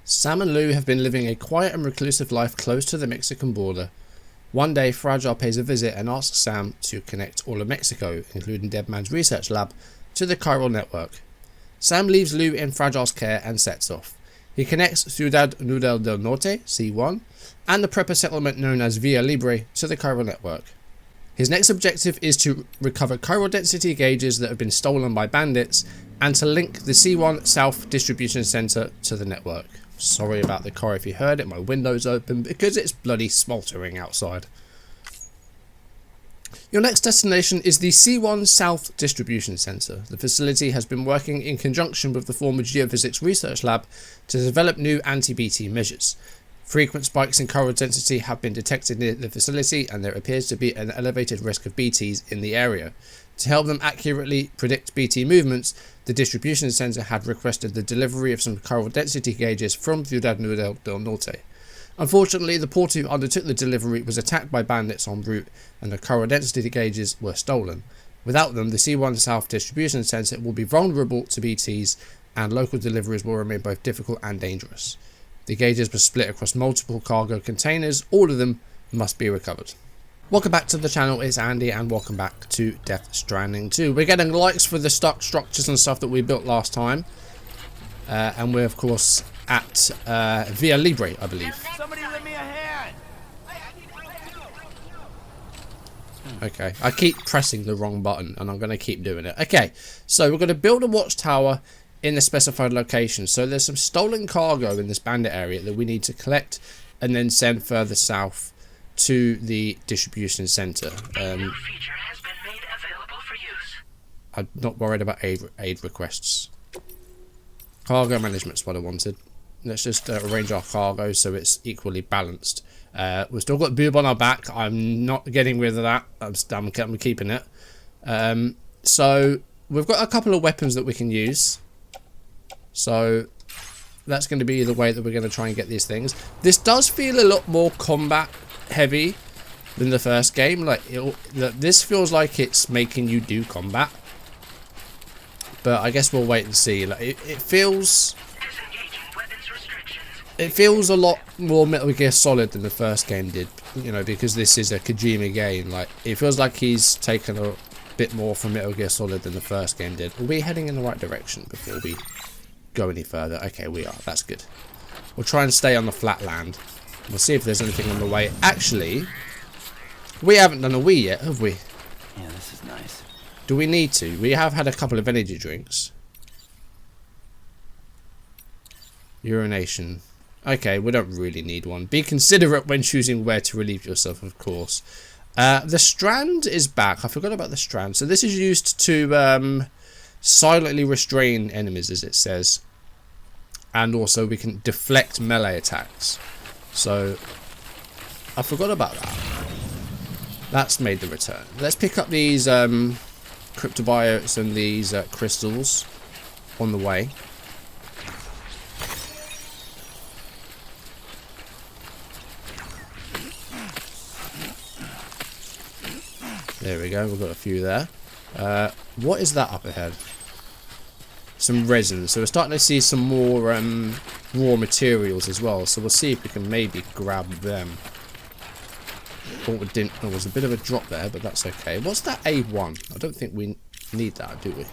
Sam and Lou have been living a quiet and reclusive life close to the Mexican border. One day, Fragile pays a visit and asks Sam to connect all of Mexico, including Deadman's research lab, to the Chiral Network. Sam leaves Lou in Fragile's care and sets off. He connects Ciudad Nudel del Norte, C1, and the prepper settlement known as Villa Libre to the Chiral Network. His next objective is to recover chiral density gauges that have been stolen by bandits and to link the C1 South Distribution Center to the network. Sorry about the car if you heard it, my window's open because it's bloody smoldering outside. Your next destination is the C1 South Distribution Center. The facility has been working in conjunction with the former Geophysics Research Lab to develop new anti-BT measures. Frequent spikes in chiral density have been detected near the facility and there appears to be an elevated risk of BTs in the area. To help them accurately predict BT movements, the distribution center had requested the delivery of some chiral density gauges from Ciudad Nudel del Norte. Unfortunately, the porter who undertook the delivery was attacked by bandits en route and the chiral density gauges were stolen. Without them, the C1 South Distribution Center will be vulnerable to BTs and local deliveries will remain both difficult and dangerous. The gauges were split across multiple cargo containers. All of them must be recovered. Welcome back to the channel, it's Andy and welcome back to Death Stranding 2. We're getting likes for the stuck structures and stuff that we built last time. And we're of course at Villa Libre, I believe. Somebody lend me a hand. Okay, I keep pressing the wrong button and I'm going to keep doing it. Okay, so we're going to build a watchtower in the specified location. So there's some stolen cargo in this bandit area that we need to collect and then send further south to the distribution center. I'm not worried about aid requests. Cargo management's what I wanted. Let's just arrange our cargo so it's equally balanced. We've still got boob on our back. I'm not getting rid of that. I'm keeping it. So we've got a couple of weapons that we can use. So that's going to be the way that we're going to try and get these things. This does feel a lot more combat heavy than the first game. Like this feels like it's making you do combat. But I guess we'll wait and see. Like it feels a lot more Metal Gear Solid than the first game did, you know, because this is a Kojima game. Like it feels like he's taken a bit more from Metal Gear Solid than the first game did. Are we heading in the right direction before we go any further? Okay, we are. That's good. We'll try and stay on the flat land. We'll see if there's anything on the way. Actually, we haven't done a wee yet, have we? Yeah, this is nice. Do we need to? We have had a couple of energy drinks. Urination. Okay, we don't really need one. Be considerate when choosing where to relieve yourself, of course. The strand is back. I forgot about the strand. So this is used to silently restrain enemies, as it says. And also we can deflect melee attacks. So I forgot about that. That's made the return. Let's pick up these cryptobiotes and these crystals on the way. There we go, we've got a few there. What is that up ahead? Some resin. So we're starting to see some more raw materials as well. So we'll see if we can maybe grab them. Oh, we didn't. There was a bit of a drop there, but that's okay. What's that A1? I don't think we need that, do we?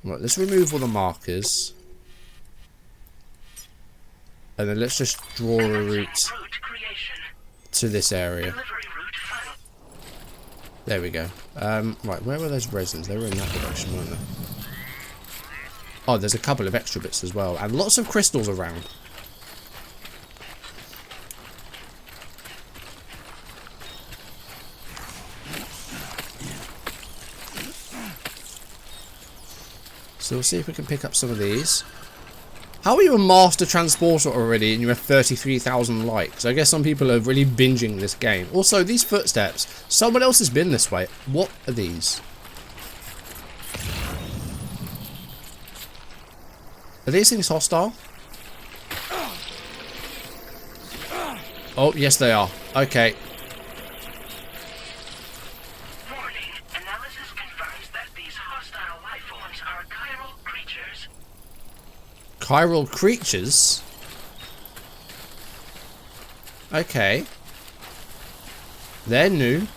Right, let's remove all the markers. And then let's just draw a route to this area. There we go. Right, where were those resins? They were in that direction, weren't they? Oh, there's a couple of extra bits as well. And lots of crystals around. So we'll see if we can pick up some of these. How are you a master transporter already and you have 33,000 likes? I guess some people are really binging this game. Also, these footsteps. Someone else has been this way. What are these? Are these things hostile? Oh, yes they are. Okay. Warning. Analysis confirms that these hostile life forms are Chiral creatures? Okay. They're new.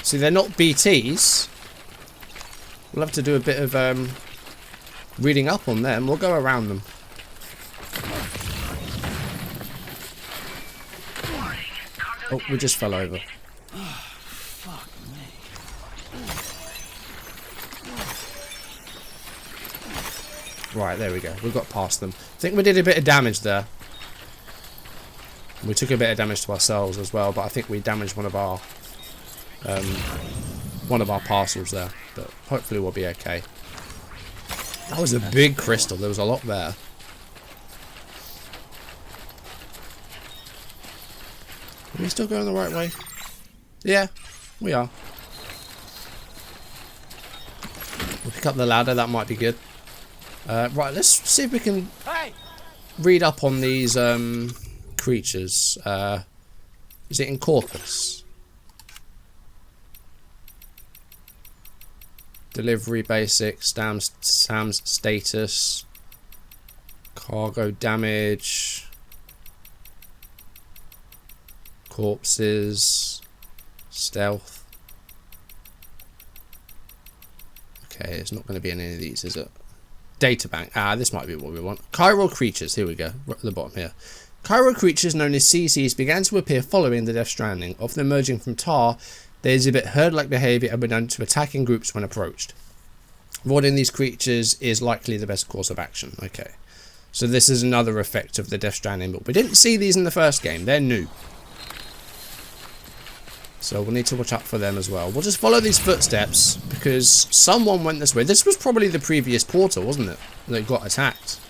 See, they're not BTs. We'll have to do a bit of reading up on them. We'll go around them. Oh, we just fell over. Right, there we go. We got past them. I think we did a bit of damage there. We took a bit of damage to ourselves as well, but I think we damaged one of our parcels there. But hopefully we'll be okay. That was a big crystal. There was a lot there. Are we still going the right way? Yeah, we are. We'll pick up the ladder. That might be good. Right, let's see if we can read up on these creatures. Is it in Caucus? Delivery basics, Sam's status, cargo damage, corpses, stealth. Okay, it's not going to be in any of these, is it? Databank. Ah, this might be what we want. Chiral creatures. Here we go. Right at the bottom here. Chiral creatures known as CCs began to appear following the Death Stranding. Often emerging from tar, they exhibit herd-like behaviour and were known to attack in groups when approached. Avoiding these creatures is likely the best course of action. Okay. So this is another effect of the Death Stranding, but we didn't see these in the first game. They're new. So we'll need to watch out for them as well. We'll just follow these footsteps because someone went this way. This was probably the previous portal, wasn't it? That got attacked.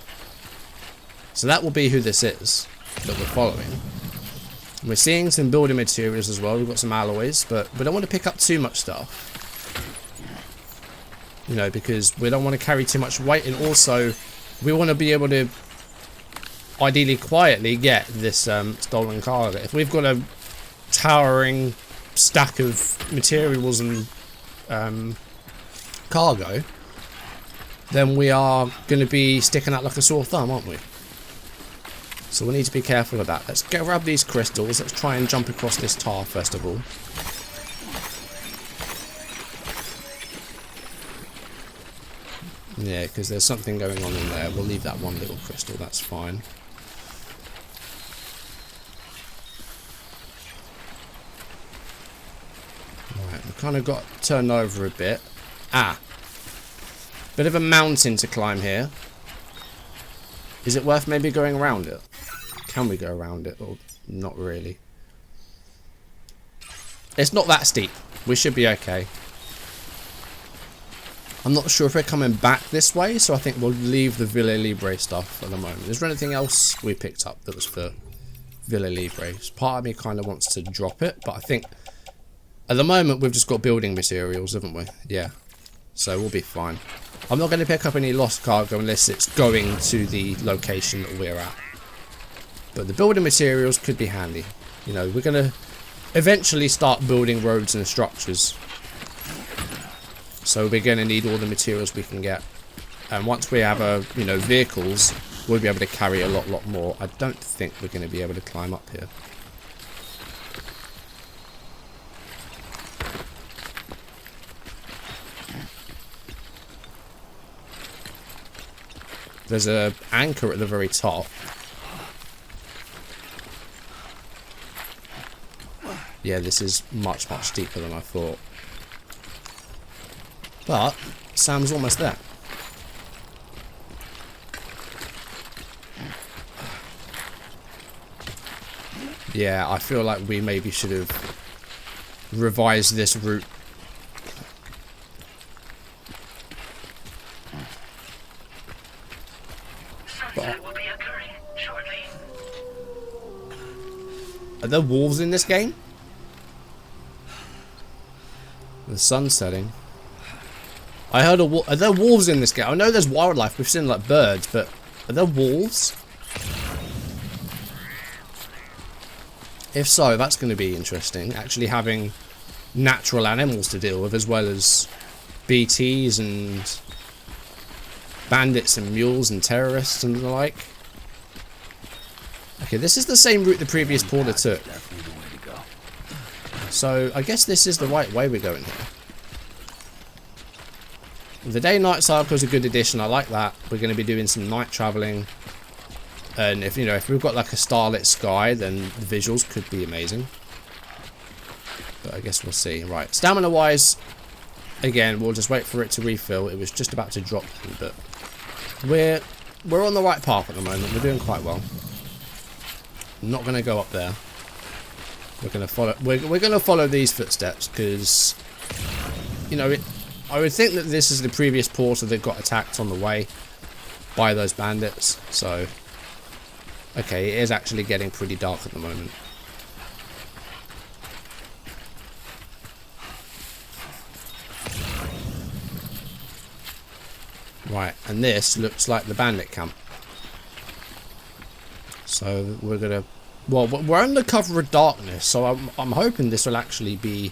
So that will be who this is that we're following. We're seeing some building materials as well. We've got some alloys, but we don't want to pick up too much stuff. You know, because we don't want to carry too much weight, and also we want to be able to ideally quietly get this stolen cargo. If we've got a towering stack of materials and cargo, then we are going to be sticking out like a sore thumb, aren't we? So we need to be careful of that. Let's go grab these crystals. Let's try and jump across this tar first of all. Yeah, because there's something going on in there. We'll leave that one little crystal, that's fine. Right, we kind of got turned over a bit. Ah! Bit of a mountain to climb here. Is it worth maybe going around it? Can we go around it? Or not really? It's not that steep. We should be okay. I'm not sure if we're coming back this way, so I think we'll leave the Villa Libre stuff at the moment. Is there anything else we picked up that was for Villa Libre? Part of me kind of wants to drop it, but I think at the moment we've just got building materials, haven't we? Yeah. So we'll be fine. I'm not going to pick up any lost cargo unless it's going to the location that we're at. But the building materials could be handy. You know, we're going to eventually start building roads and structures. So we're going to need all the materials we can get. And once we have, you know, vehicles, we'll be able to carry a lot more. I don't think we're going to be able to climb up here. There's an anchor at the very top. Yeah, this is much deeper than I thought. But Sam's almost there. Yeah, I feel like we maybe should have revised this route. But will be occurring shortly. Are there wolves in this game? The sun's setting. I heard are there wolves in this game? I know there's wildlife. We've seen like birds, but are there wolves? If so, that's going to be interesting. Actually having natural animals to deal with as well as BTs and bandits and mules and terrorists and the like. Okay, this is the same route the previous porter took. So I guess this is the right way we're going here. The day-night cycle is a good addition. I like that. We're going to be doing some night traveling, and if we've got like a starlit sky, then the visuals could be amazing. But I guess we'll see. Right, stamina-wise, again, we'll just wait for it to refill. It was just about to drop, but we're on the right path at the moment. We're doing quite well. I'm not going to go up there. We're going to follow. We're going to follow these footsteps because, I would think that this is the previous porter that got attacked on the way by those bandits. So, okay, it is actually getting pretty dark at the moment. Right, and this looks like the bandit camp. So we're gonna, well, we're under cover of darkness, so I'm hoping this will actually be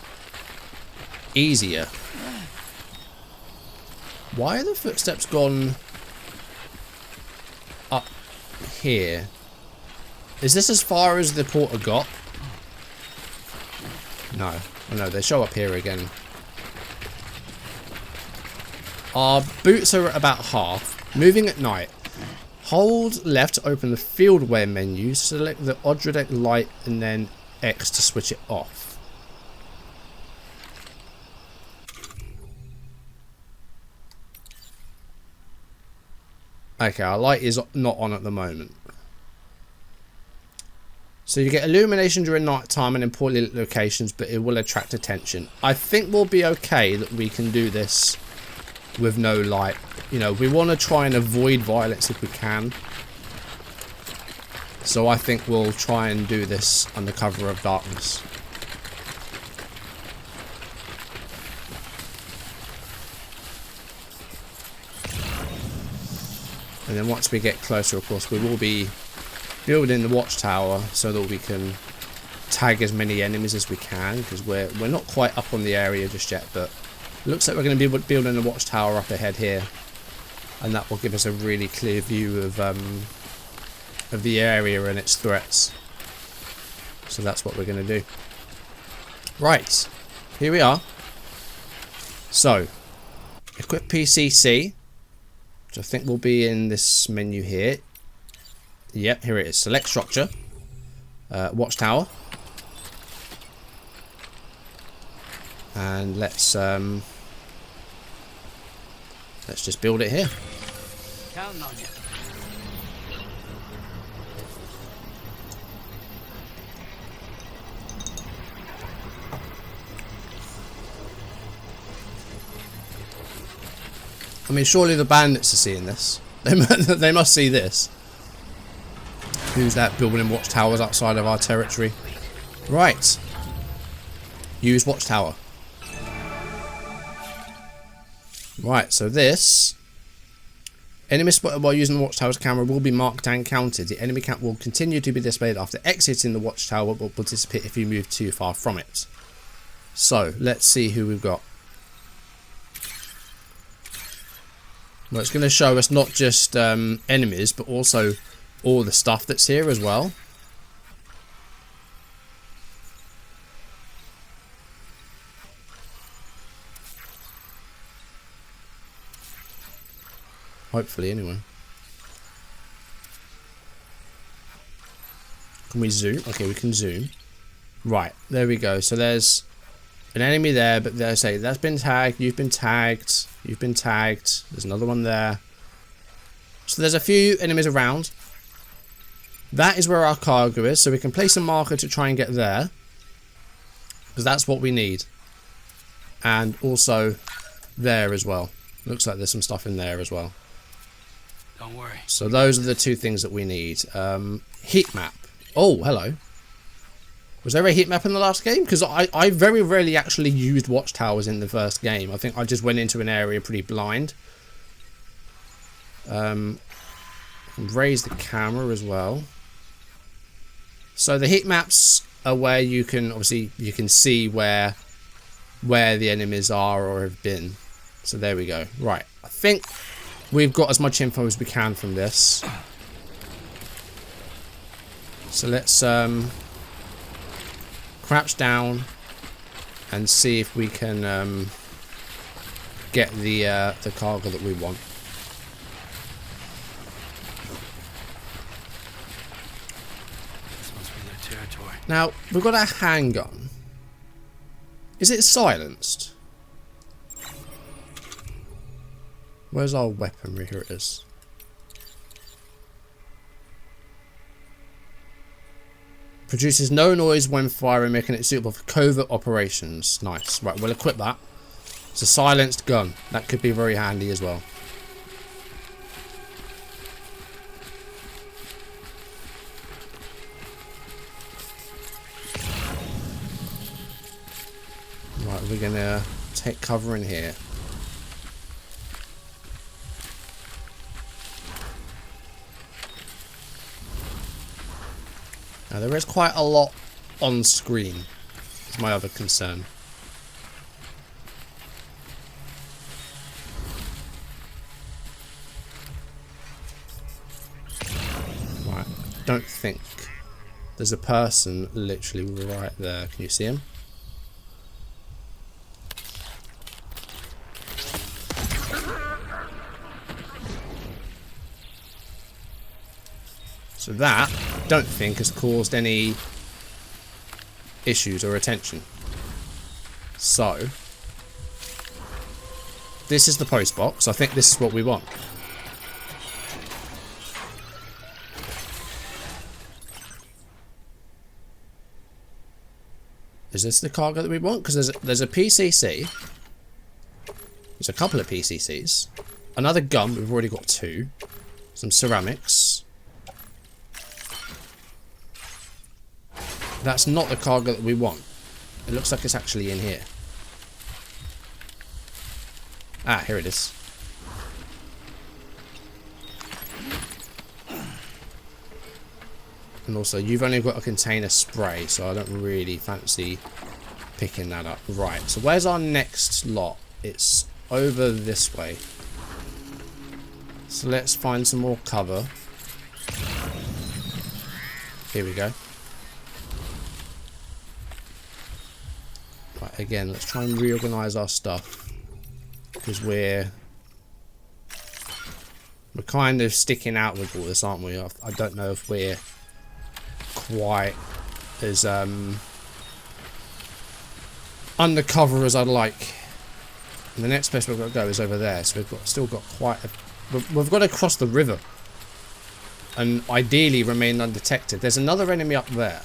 easier. Why are the footsteps gone up here? Is this as far as the porter got? No. Oh no, they show up here again. Our boots are at about half. Moving at night. Hold left to open the field wear menu. Select the Odradek light and then X to switch it off. Okay, our light is not on at the moment. So you get illumination during night time and in poorly lit locations, but it will attract attention. I think we'll be okay that we can do this with no light. We want to try and avoid violence if we can. So I think we'll try and do this under cover of darkness. And then once we get closer, of course, we will be building the watchtower so that we can tag as many enemies as we can, because we're not quite up on the area just yet, but it looks like we're going to be building a watchtower up ahead here, and that will give us a really clear view of the area and its threats. So that's what we're going to do. Right, here we are. So, equip PCC, which I think will be in this menu here. Yep, here it is. Select structure, watchtower, and let's just build it here. Counting on you. I mean, surely the bandits are seeing this. They must see this. Who's that building watchtowers outside of our territory? Right. Use watchtower. Right, so this... Enemy spotted while using the watchtower's camera will be marked and counted. The enemy count will continue to be displayed after exiting the watchtower, but will disappear if you move too far from it. So, let's see who we've got. Well, it's going to show us not just enemies, but also all the stuff that's here as well. Hopefully, anyway. Can we zoom? Okay, we can zoom. Right, there we go. So there's an enemy there, but they say that's been tagged, you've been tagged, you've been tagged. There's another one there. So there's a few enemies around. That is where our cargo is, so we can place a marker to try and get there, because that's what we need. And also there as well. Looks like there's some stuff in there as well. Don't worry. So those are the two things that we need. Heat map. Oh, hello. Was there a heat map in the last game? Because I very rarely actually used watchtowers in the first game. I think I just went into an area pretty blind. I can raise the camera as well. So the heat maps are where you can, obviously, you can see where the enemies are or have been. So there we go. Right, I think we've got as much info as we can from this. So let's crouch down and see if we can get the cargo that we want. This must be their territory. Now, we've got a handgun. Is it silenced? Where's our weaponry? Here it is. Produces no noise when firing, making it suitable for covert operations. Nice. Right, we'll equip that. It's a silenced gun. That could be very handy as well. Right, we're gonna take cover in here. Now there is quite a lot on screen. Is my other concern. Right, don't think there's a person literally right there. Can you see him? So that, don't think, has caused any issues or attention. So, this is the post box. I think this is what we want. Is this the cargo that we want? Because there's a PCC. There's a couple of PCCs. Another gun. We've already got 2. Some ceramics. That's not the cargo that we want. It looks like it's actually in here. Ah, here it is. And also, you've only got a container spray, so I don't really fancy picking that up. Right, so where's our next lot? It's over this way. So let's find some more cover. Here we go. Right, again, let's try and reorganise our stuff. Because we're kind of sticking out with all this, aren't we? I don't know if we're quite as undercover as I'd like. And the next place we've got to go is over there, so still got quite a... We've got to cross the river and ideally remain undetected. There's another enemy up there.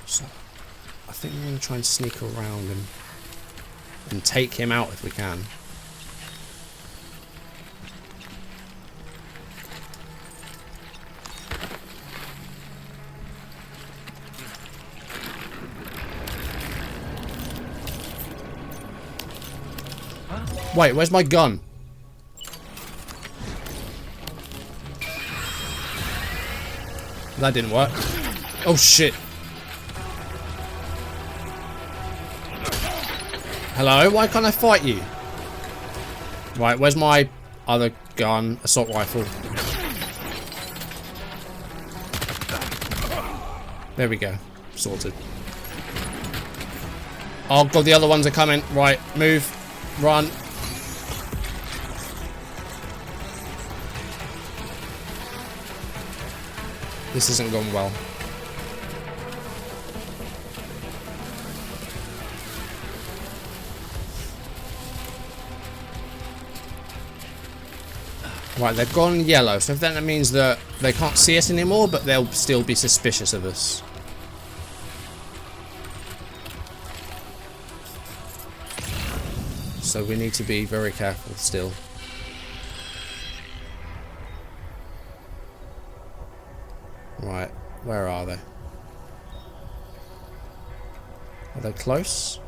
So I think we're going to try and sneak around and take him out if we can. Wait, where's my gun? That didn't work. Oh shit. Hello, why can't I fight you? Right, where's my other gun? Assault rifle. There we go. Sorted. Oh god, the other ones are coming. Right, move. Run. This isn't going well. Right, they've gone yellow, so then that means that they can't see us anymore, but they'll still be suspicious of us. So we need to be very careful still. Right, where are they? Are they close?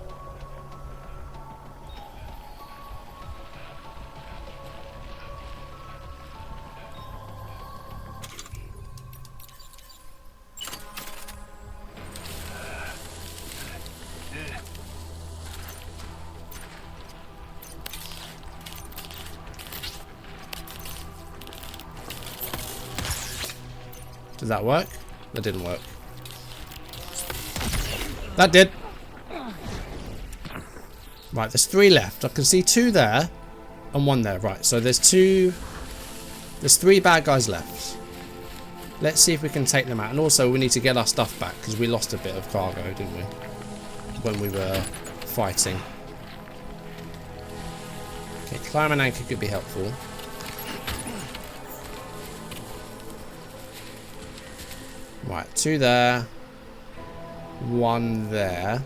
Did that work? That didn't work. That did. Right, there's 3 left. I can see 2 there and 1 there. Right, so there's 3 bad guys left. Let's see if we can take them out. And also we need to get our stuff back because we lost a bit of cargo, didn't we? When we were fighting. Okay, climb an anchor could be helpful. Right, 2 there. 1 there.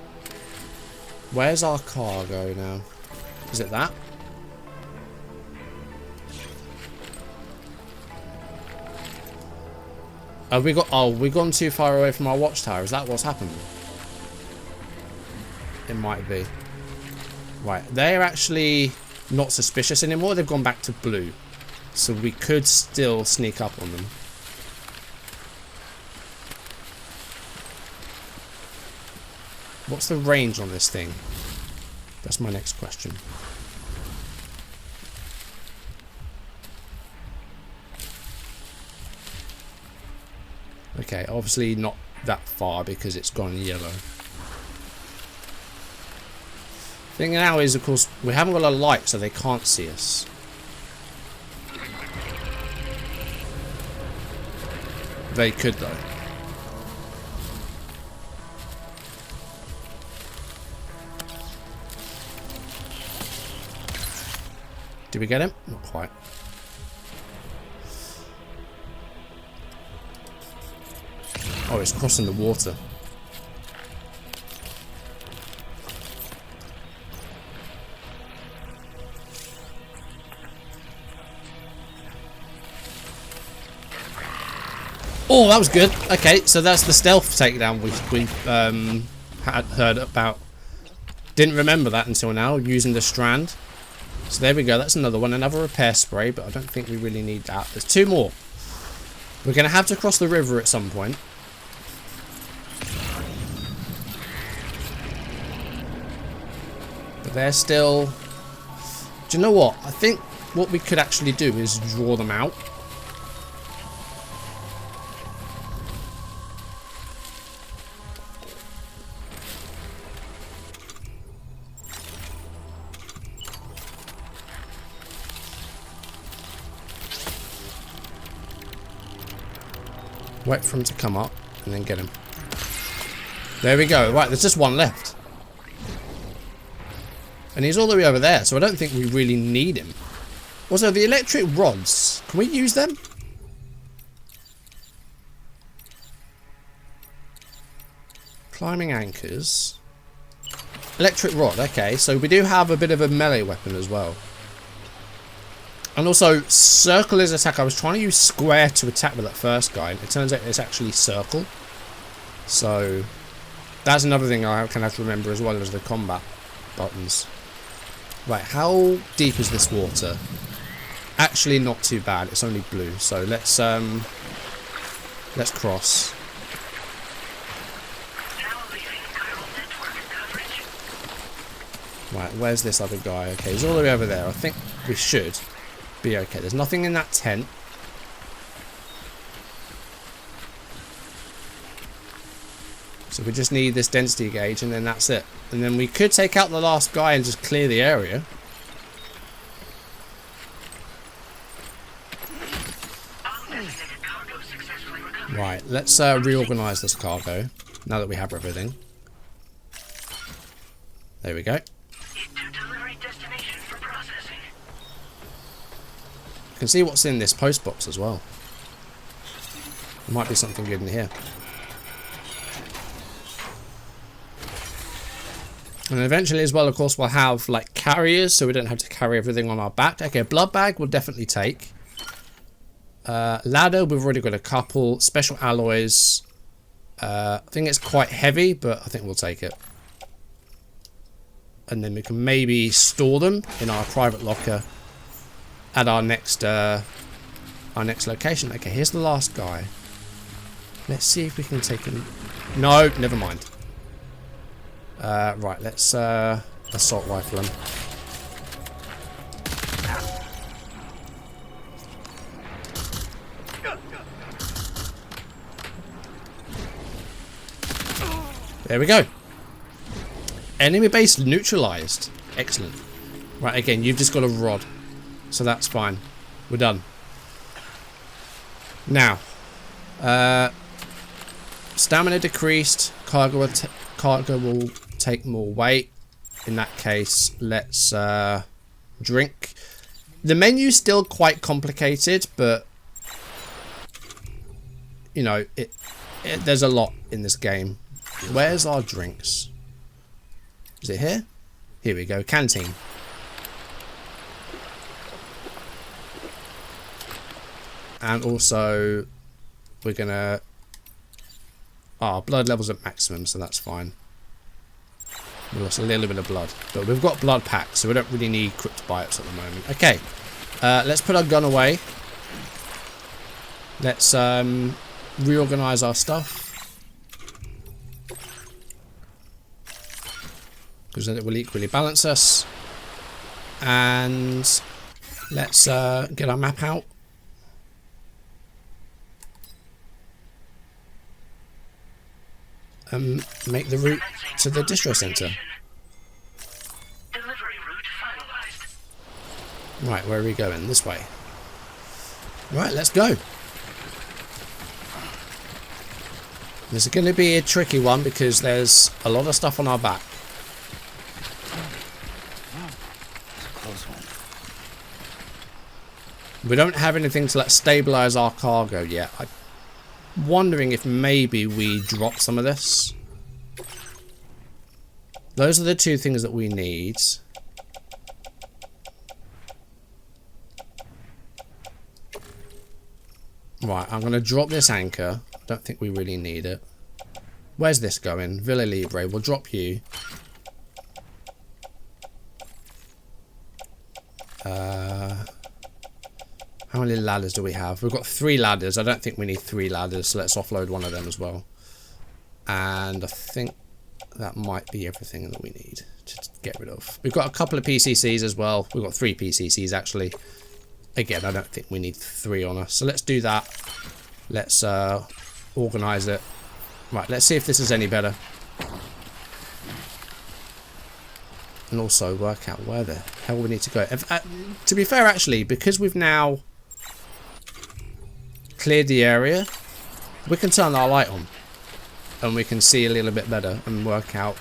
Where's our cargo now? Is it that? Have we got... Oh, we've gone too far away from our watchtower. Is that what's happened? It might be. Right, they're actually not suspicious anymore. They've gone back to blue. So we could still sneak up on them. What's the range on this thing? That's my next question. Okay, obviously not that far because it's gone yellow. Thing now is, of course, we haven't got a light, so they can't see us. They could, though. Did we get him? Not quite. Oh, it's crossing the water. Oh, that was good. Okay, so that's the stealth takedown we had heard about. Didn't remember that until now, using the strand. So there we go, that's another one, another repair spray, but I don't think we really need that. There's 2 more. We're going to have to cross the river at some point. But they're still... Do you know what? I think what we could actually do is draw them out. Wait for him to come up and then get him. There we go. Right, there's just 1 left. And he's all the way over there, so I don't think we really need him. Also, the electric rods, can we use them? Climbing anchors. Electric rod, okay, so we do have a bit of a melee weapon as well. And also, circle is attack. I was trying to use square to attack with that first guy. It turns out it's actually circle. So, that's another thing I can have to remember as well as the combat buttons. Right, how deep is this water? Actually, not too bad. It's only blue. So let's cross. Right, where's this other guy? Okay, he's all the way over there. I think we should be okay. There's nothing in that tent. So we just need this density gauge and then that's it. And then we could take out the last guy and just clear the area. Right, let's reorganize this cargo now that we have everything. There we go. You can see what's in this post box as well. There might be something good in here. And eventually as well, of course, we'll have like carriers, so we don't have to carry everything on our back. Okay, blood bag we'll definitely take. Ladder, we've already got a couple. Special alloys. I think it's quite heavy, but I think we'll take it. And then we can maybe store them in our private locker at our next location. Okay, here's the last guy. Let's see if we can take him. No, never mind. Right, let's assault rifle him. There we go. Enemy base neutralized. Excellent. Right, again, you've just got a rod. So that's fine. We're done. Now, stamina decreased. Cargo will take more weight. In that case, let's drink. The menu's still quite complicated, but you know, there's a lot in this game. Where's our drinks? Is it here? Here we go. Canteen. And also, we're gonna... Our blood level's at maximum, so that's fine. We lost a little bit of blood. But we've got blood packs, so we don't really need cryptobiotes at the moment. Okay. Let's put our gun away. Let's reorganize our stuff. Because then it will equally balance us. And let's get our map out. Make the route to the distro center. Right, where are we going? This way. Right, let's go. This is going to be a tricky one because there's a lot of stuff on our back. We don't have anything to stabilize our cargo yet. I'm wondering if maybe we drop some of this. Those are the two things that we need. Right, I'm going to drop this anchor. Don't think we really need it. Where's this going? Villa Libre. We'll drop you. How many ladders do we have? We've got 3 ladders. I don't think we need 3 ladders, so let's offload one of them as well. And I think that might be everything that we need to get rid of. We've got a couple of PCCs as well. We've got 3 PCCs actually. Again, I don't think we need 3 on us. So let's do that. Let's organise it. Right, let's see if this is any better. And also work out where the hell we need to go. To be fair, actually, because we've now cleared the area, we can turn our light on. And we can see a little bit better and work out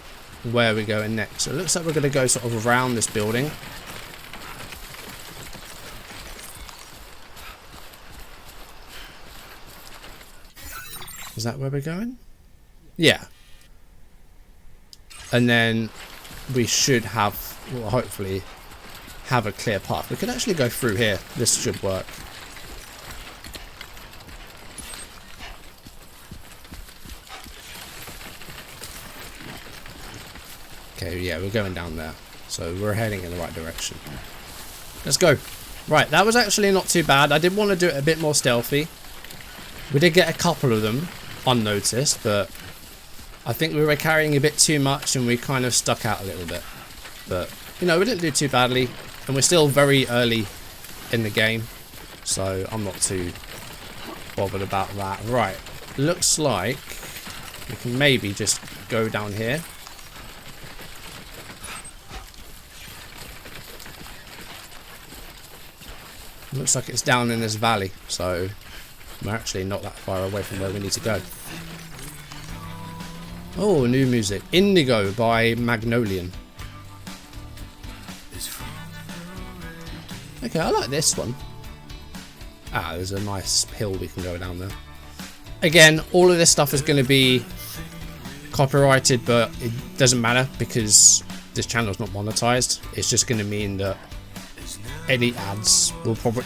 where we're going next. So it looks like we're going to go sort of around this building. Is that where we're going? Yeah. And then we should have, well, hopefully, have a clear path. We could actually go through here. This should work. Okay, yeah, we're going down there. So we're heading in the right direction. Let's go. Right, that was actually not too bad. I did want to do it a bit more stealthy. We did get a couple of them unnoticed, but I think we were carrying a bit too much and we kind of stuck out a little bit. But, you know, we didn't do too badly. And we're still very early in the game. So I'm not too bothered about that. Right, looks like we can maybe just go down here. Looks like it's down in this valley, so we're actually not that far away from where we need to go. Oh, new music. Indigo by Magnolian. Okay, I like this one. Ah, there's a nice hill we can go down there. Again, all of this stuff is going to be copyrighted, but it doesn't matter because this channel is not monetized. It's just going to mean that any ads will probably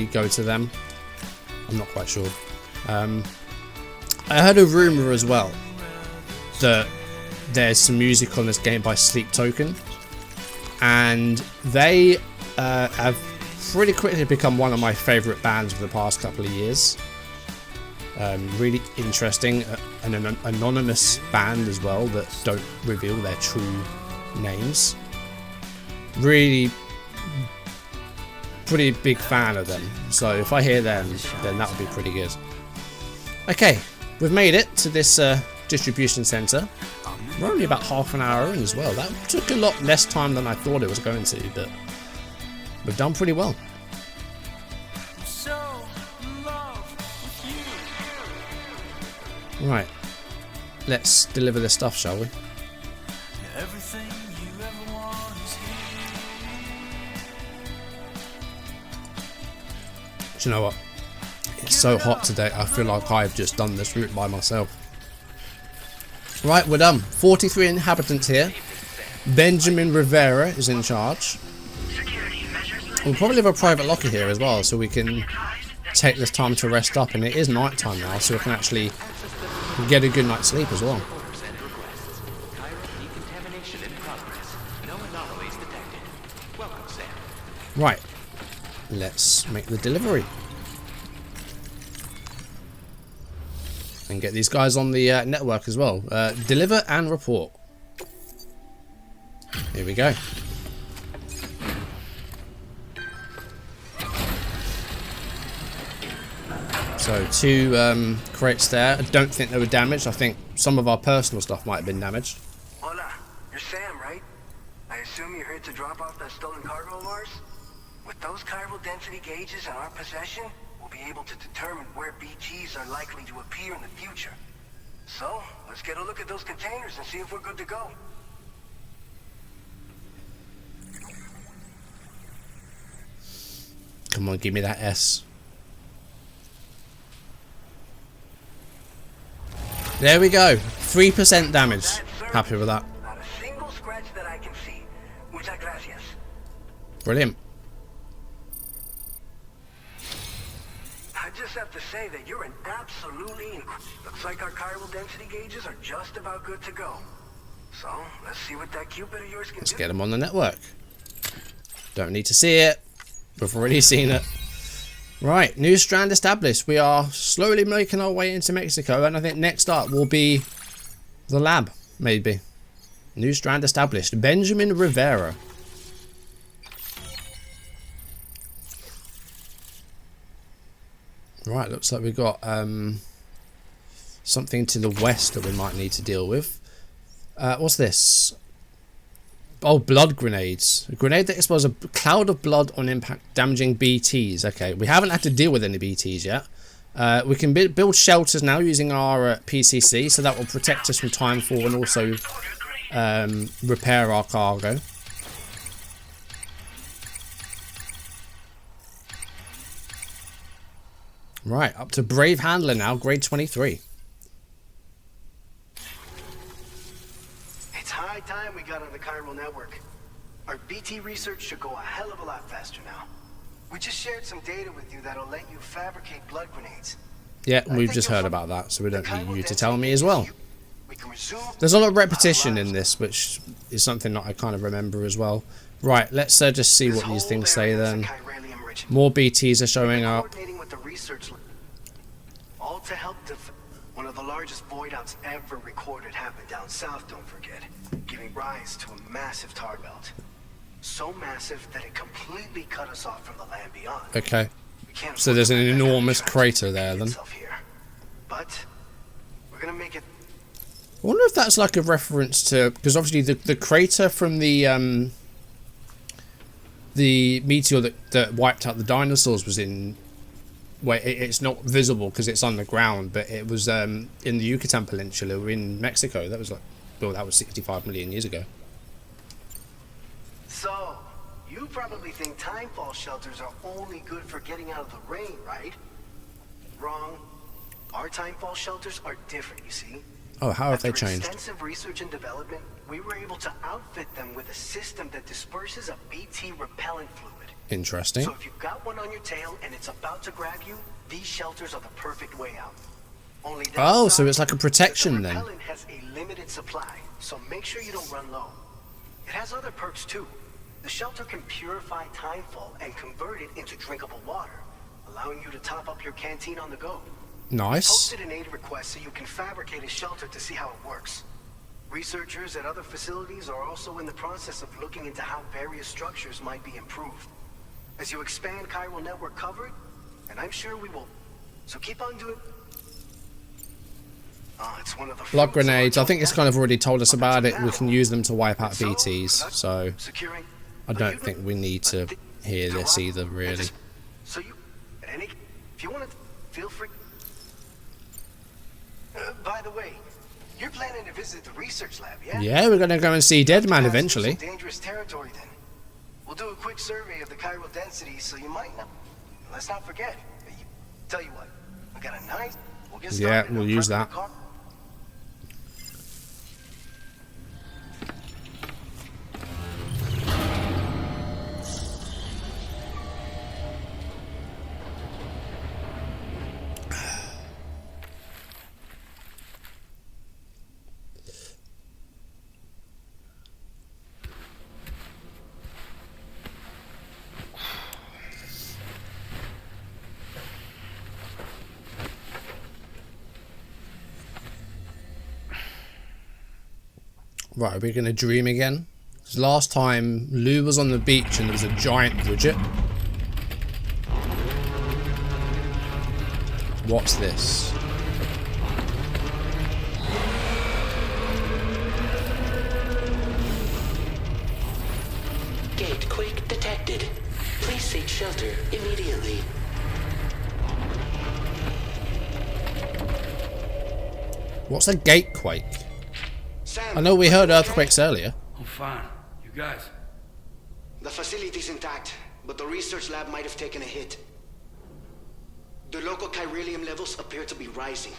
go to them. I'm not quite sure. I heard a rumor as well that there's some music on this game by Sleep Token, and they have pretty quickly become one of my favourite bands of the past couple of years. Really interesting, an anonymous band as well that don't reveal their true names. Really pretty big fan of them, so if I hear them then that would be pretty good. Okay, we've made it to this distribution centre. We're only about half an hour in as well. That took a lot less time than I thought it was going to, but we've done pretty well. Right, let's deliver this stuff, shall we? Do you know what? It's so hot today, I feel like I've just done this route by myself. Right, we're done. 43 inhabitants here. Benjamin Rivera is in charge. We'll probably have a private locker here as well, so we can take this time to rest up. And it is night time now, so we can actually get a good night's sleep as well. Right, let's make the delivery. And get these guys on the network as well. Deliver and report. Here we go. So 2 crates there. I don't think they were damaged. I think some of our personal stuff might have been damaged. Hola, you're Sam, right? I assume you're here to drop off that stolen cargo of ours? With those chiral density gauges in our possession, we'll be able to determine where BTs are likely to appear in the future. So, let's get a look at those containers and see if we're good to go. Come on, give me that S. There we go. 3% damage. Happy with that. Not a single scratch that I can see. Muchas gracias. Brilliant. I just have to say that you're an absolutely looks like our chiral density gauges are just about good to go. So, let's see what that Cupid of yours can do. Let's get them on the network. Don't need to see it. We've already seen it. Right, new strand established. We are slowly making our way into Mexico, and I think next up will be the lab, maybe. New strand established. Benjamin Rivera. Right, looks like we've got something to the west that we might need to deal with. What's this? Oh, blood grenades. A grenade that explodes a cloud of blood on impact, damaging BTs. Okay, we haven't had to deal with any BTs yet. We can build shelters now using our PCC, so that will protect us from timefall and also repair our cargo. Right, up to Brave Handler now, grade 23. It's high time we got on the chiral network. Our BT research should go a hell of a lot faster now. We just shared some data with you that'll let you fabricate blood grenades. Yeah, we've just heard about that, so we don't need you to tell me as well. There's a lot of repetition in this, which is something that I kind of remember as well. Right, let's just see what these things say then. More BTs are showing up. All to help one of the largest void outs ever recorded happened down south, don't forget, giving rise to a massive tar belt. So massive that it completely cut us off from the land beyond. Okay. So there's an enormous crater there then. But we're gonna make it. I wonder if that's like a reference to, because obviously the crater from the meteor that wiped out the dinosaurs was in, where it's not visible because it's underground, but it was in the Yucatan Peninsula in Mexico. That was like, well, that was 65 million years ago. So, you probably think timefall shelters are only good for getting out of the rain, right? Wrong. Our timefall shelters are different, you see. Oh, how have they After changed? extensive research and development, we were able to outfit them with a system that disperses a BT repellent fluid. Interesting. So if you've got one on your tail and it's about to grab you, these shelters are the perfect way out. Only Oh, so it's like a protection the then. repellent has a limited supply, so make sure you don't run low. It has other perks too. The shelter can purify timefall and convert it into drinkable water, allowing you to top up your canteen on the go. Nice. Posted an aid request so you can fabricate a shelter to see how it works. Researchers at other facilities are also in the process of looking into how various structures might be improved. As you expand chiral network coverage, and I'm sure we will. So keep on doing. It's one of the Blood fruits of our grenades. I think it's joint kind of already told us effort. about it. We Now, can use them to wipe out so, BTs. So securing I don't think we need to hear this either, really. So you, at any, if you want to, feel free. By the way, you're planning to visit the research lab, yeah? Yeah, we're gonna go and see Deadman eventually. Dangerous territory, then. We'll do a quick survey of the chiral density, so you might not. Let's not forget. Tell you what, I got a nice. We'll get started. Yeah, we'll use that. Right, are we going to dream again? Because last time, Lou was on the beach and there was a giant Bridget. What's this? Gate quake detected. Please seek shelter immediately. What's a gate quake? Sam, I know we heard earthquakes earlier. I'm fine. You guys? The facility's intact, but the research lab might have taken a hit. The local chiralium levels appear to be rising.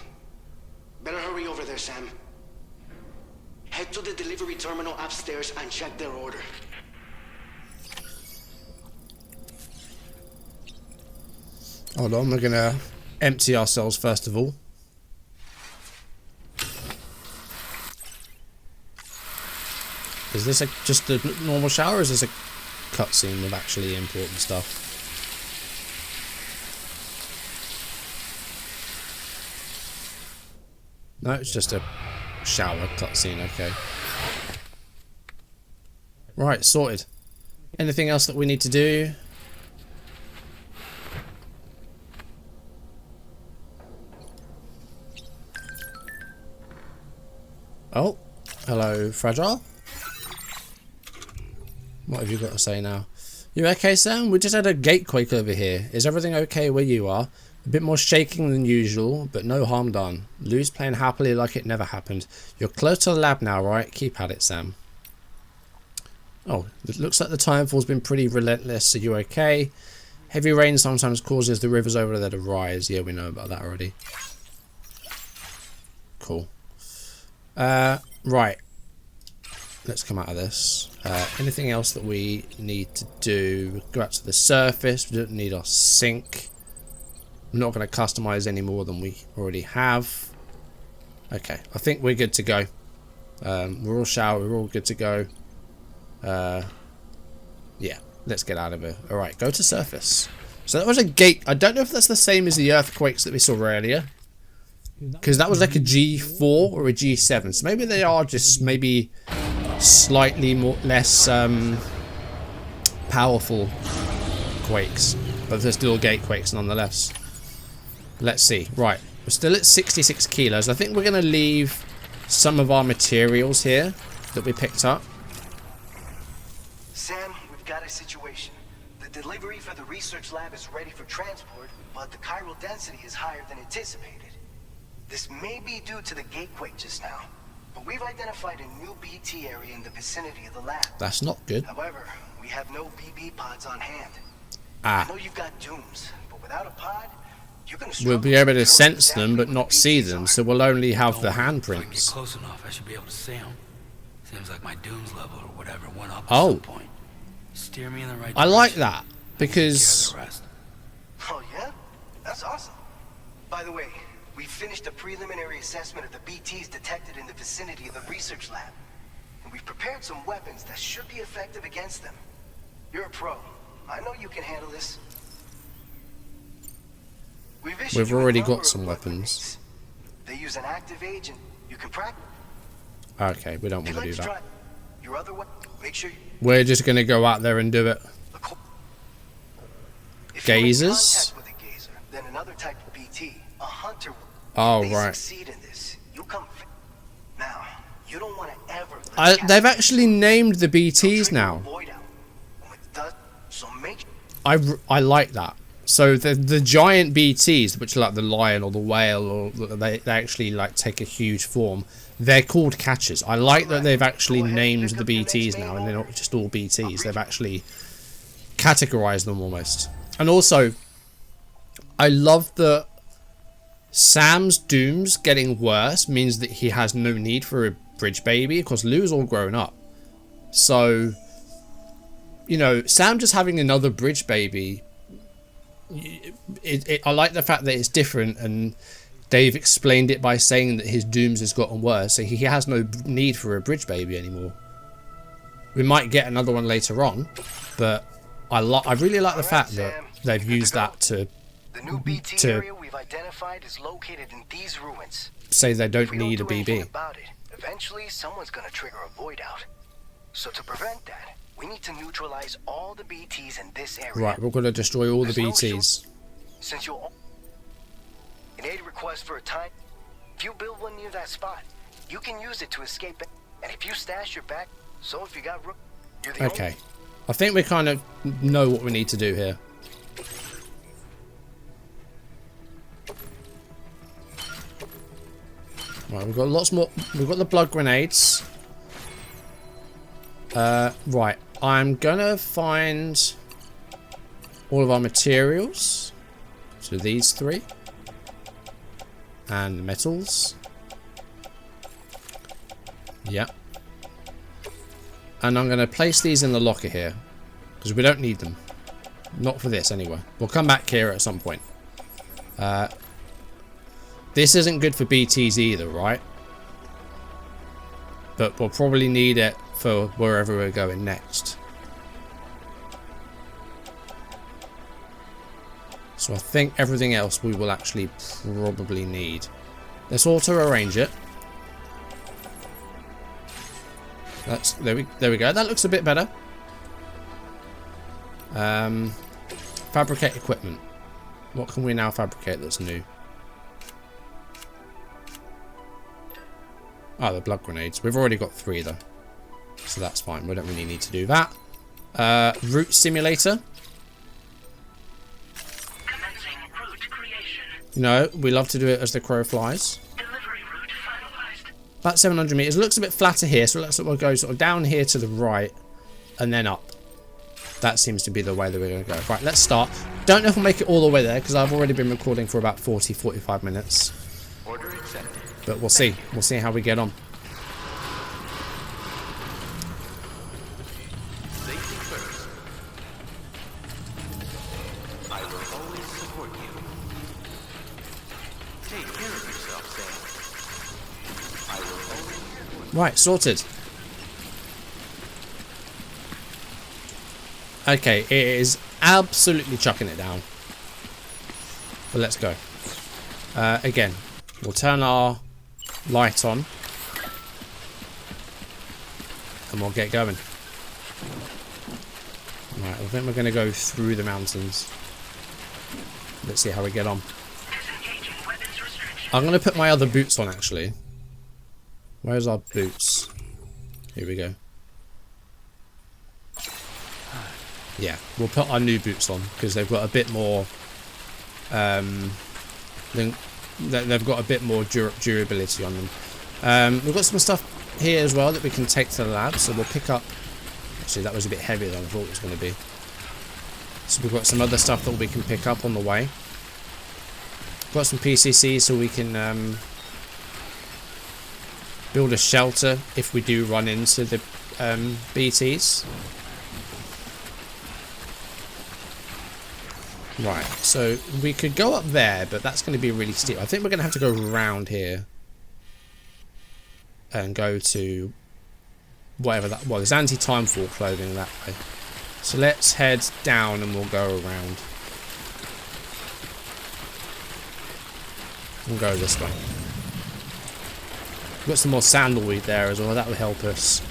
Better hurry over there, Sam. Head to the delivery terminal upstairs and check their order. Hold on, we're gonna empty ourselves first of all. Is this just a normal shower, or is this a cutscene with actually important stuff? No, it's just a shower cutscene, okay. Right, sorted. Anything else that we need to do? Oh, hello, Fragile. What have you got to say now? You okay, Sam? We just had a gate quake over here. Is everything okay where you are? A bit more shaking than usual, but no harm done. Lou's playing happily like it never happened. You're close to the lab now, right? Keep at it, Sam. Oh, it looks like the timefall's been pretty relentless. Are you okay? Heavy rain sometimes causes the rivers over there to rise. Yeah, we know about that already. Cool. Right. Let's come out of this. Anything else that we need to do? Go out to the surface. We don't need our sink. I'm not going to customize any more than we already have. Okay, I think we're good to go. We're all showered. We're all good to go. Yeah, let's get out of here. Alright, go to surface. So that was a gate. I don't know if that's the same as the earthquakes that we saw earlier. Because that was like a G4 or a G7. So maybe they are just maybe slightly less powerful quakes. But they're still gate quakes nonetheless. Let's see. Right. We're still at 66 kilos. I think we're going to leave some of our materials here that we picked up. Sam, we've got a situation. The delivery for the research lab is ready for transport, but the chiral density is higher than anticipated. This may be due to the gatequake just now, but we've identified a new BT area in the vicinity of the lab. That's not good. However, we have no BB pods on hand. Ah. I know you've got dooms, but without a pod, you're gonna We'll be able to sense them, but not see them, so we'll only have the If I get handprints. close enough, I should be able to see them. Seems like my dooms level or whatever went up at Oh. some point. Steer me in the right I like direction. that, because Take care of the rest. Oh yeah? That's awesome. By the way, we finished a preliminary assessment of the BTs detected in the vicinity of the research lab. And we've prepared some weapons that should be effective against them. You're a pro. I know you can handle this. We've you a already number got of some weapon weapons. aids. They use an active agent. You can practice. Okay, we don't If want you'd to do like that. try your other weapon, make sure you... We're just going to go out there and do it. If you make Gazers? contact with a gazer, then another type of BT, a hunter will... Oh, If they right. succeed in this, You come now. You don't want to ever. They've actually named the BTs now. I like that. So the giant BTs, which are like the lion or the whale, or they actually like take a huge form. They're called catchers. I like that they've actually named the BTs now, and they're not just all BTs. They've actually categorized them almost. And also, I love that Sam's dooms getting worse means that he has no need for a bridge baby, because Lou's all grown up. So, you know, Sam just having another bridge baby, I like the fact that it's different, and they've explained it by saying that his dooms has gotten worse, so he has no need for a bridge baby anymore. We might get another one later on, but I really like the fact that they've used that to The new BT area we've identified is located in these ruins. Say they don't need a If we don't do anything BB. about it, eventually someone's gonna trigger a void out. So to prevent that, we need to neutralize all the BTs in this area. Right, we're going to destroy all the There's no BTs. Since you'll an aid request for a time, if you build one near that spot, you can use it to escape it. And if you stash your back, so if you got room, you're the Okay. I think we kind of know what we need to do here. Right, we've got lots more. We've got the blood grenades. Right, I'm gonna find all of our materials. So these three. And the metals. Yep. And I'm gonna place these in the locker here, because we don't need them. Not for this anyway. We'll come back here at some point. This isn't good for BTs either, right? But we'll probably need it for wherever we're going next. So I think everything else we will actually probably need. Let's auto-arrange it. That's there we go. That looks a bit better. Fabricate equipment. What can we now fabricate that's new? Oh, the blood grenades. We've already got 3 though, so that's fine. We don't really need to do that. Route simulator. You know, we love to do it as the crow flies. About 700 meters. It looks a bit flatter here, so let's go sort of down here to the right and then up. That seems to be the way that we're going to go. Right, let's start. Don't know if we'll make it all the way there, because I've already been recording for about 40-45 minutes. Order accepted. But we'll see. We'll see how we get on. Safety first. I will always support you. Take care of yourself, Sam. I will always support you. Right, sorted. Okay, it is absolutely chucking it down. But let's go. Again, we'll turn our light on. And we'll get going. Right, I think we're going to go through the mountains. Let's see how we get on. I'm going to put my other boots on, actually. Where's our boots? Here we go. Yeah, we'll put our new boots on because they've got a bit more. They've got a bit more durability on them. We've got some stuff here as well that we can take to the lab, so we'll pick up. Actually, that was a bit heavier than I thought it was going to be. So we've got some other stuff that we can pick up on the way. Got some PCC so we can build a shelter if we do run into the BTs. Right, so we could go up there, but that's going to be really steep. I think we're going to have to go around here and go to whatever that. Well, there's anti-timefall clothing that way. So let's head down and we'll go around. We'll go this way. We've got some more sandalweed there as well. That will help us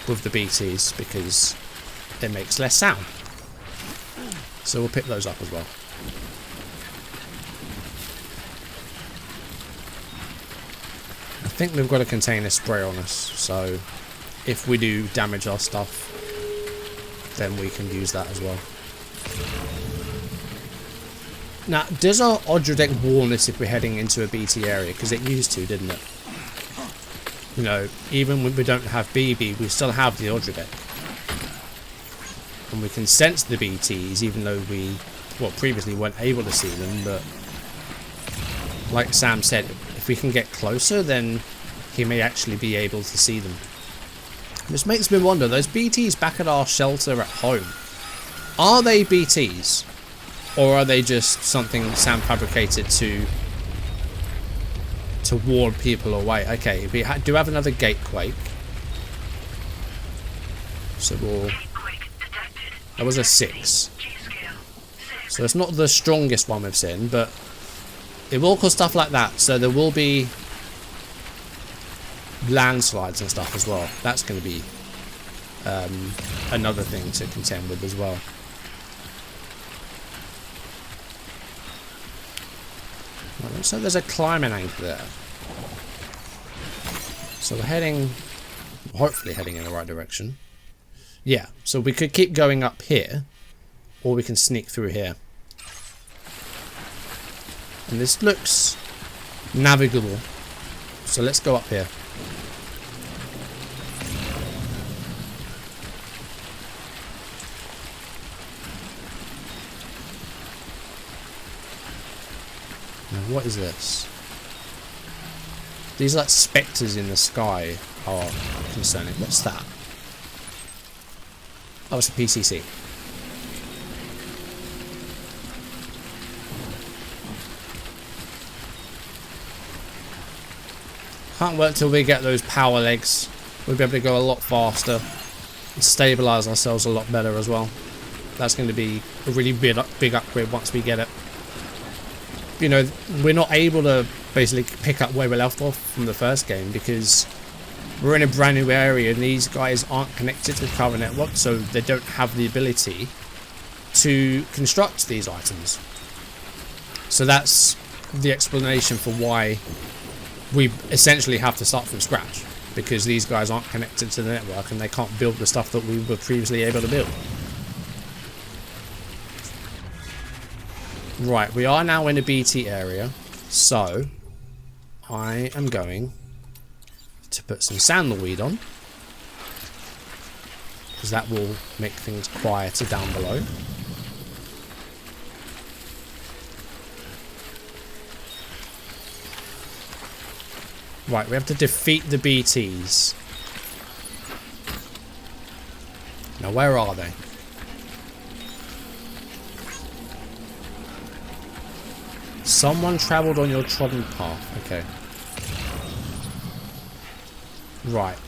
with the BTs because it makes less sound. So we'll pick those up as well. I think we've got a container spray on us, so if we do damage our stuff, then we can use that as well. Now, does our Odra deck warn us if we're heading into a BT area? Because it used to, didn't it? You know, even when we don't have BB, we still have the Odra deck. And we can sense the BTs, even though we, well, previously weren't able to see them, but like Sam said, if we can get closer, then he may actually be able to see them. This makes me wonder, those BTs back at our shelter at home, are they BTs? Or are they just something Sam fabricated to warn people away? Okay, we do have another gatequake. So we'll... That was a 6. So it's not the strongest one we've seen, but it will cause stuff like that. So there will be landslides and stuff as well. That's going to be another thing to contend with as well. Right, looks like there's a climbing anchor there. So we're heading, hopefully heading in the right direction. Yeah, so we could keep going up here, or we can sneak through here. And this looks navigable, so let's go up here. Now, what is this? These like spectres in the sky are concerning. What's that? Oh, it's a PCC. Can't wait till we get those power legs. We'll be able to go a lot faster and stabilise ourselves a lot better as well. That's going to be a really big upgrade once we get it. You know, we're not able to basically pick up where we left off from the first game because we're in a brand new area and these guys aren't connected to the Chiral Network, so they don't have the ability to construct these items. So that's the explanation for why we essentially have to start from scratch, because these guys aren't connected to the network and they can't build the stuff that we were previously able to build. Right, we are now in a BT area, so I am going to put some sandalweed on, because that will make things quieter down below. Right, we have to defeat the BTs. Now, where are they? Someone travelled on your trodden path. Okay. Right.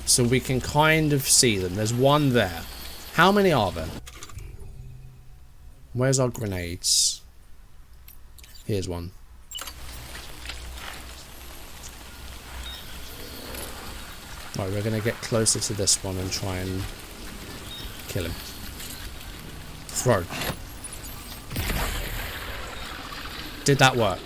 So we can kind of see them. There's one there. How many are there? Where's our grenades? Here's one. Right, we're going to get closer to this one and try and kill him. Throw. Did that work?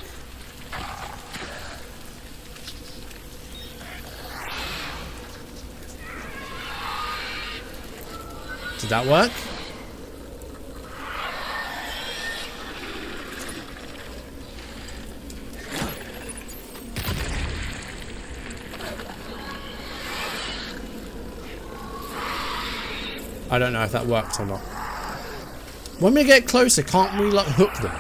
Did that work? I don't know if that worked or not. When we get closer, can't we like hook them?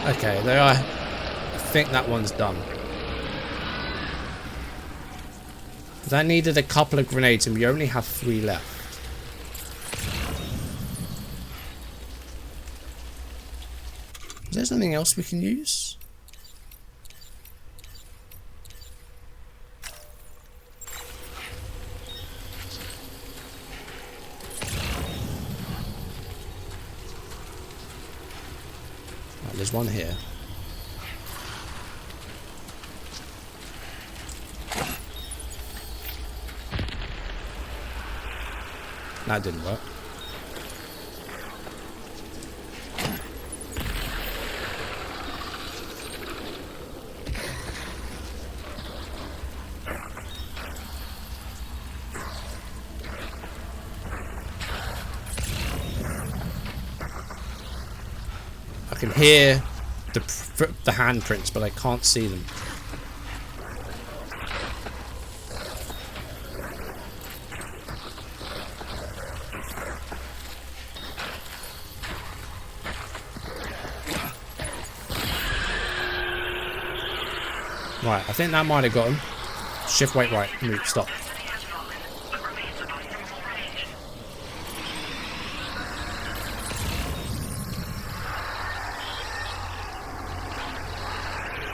Okay, there are. I think that one's done. That needed a couple of grenades and we only have 3 left. Is there something else we can use? There's one here. That didn't work. I can hear the handprints, but I can't see them. Right, I think that might have got him. Shift, wait, right, move, stop.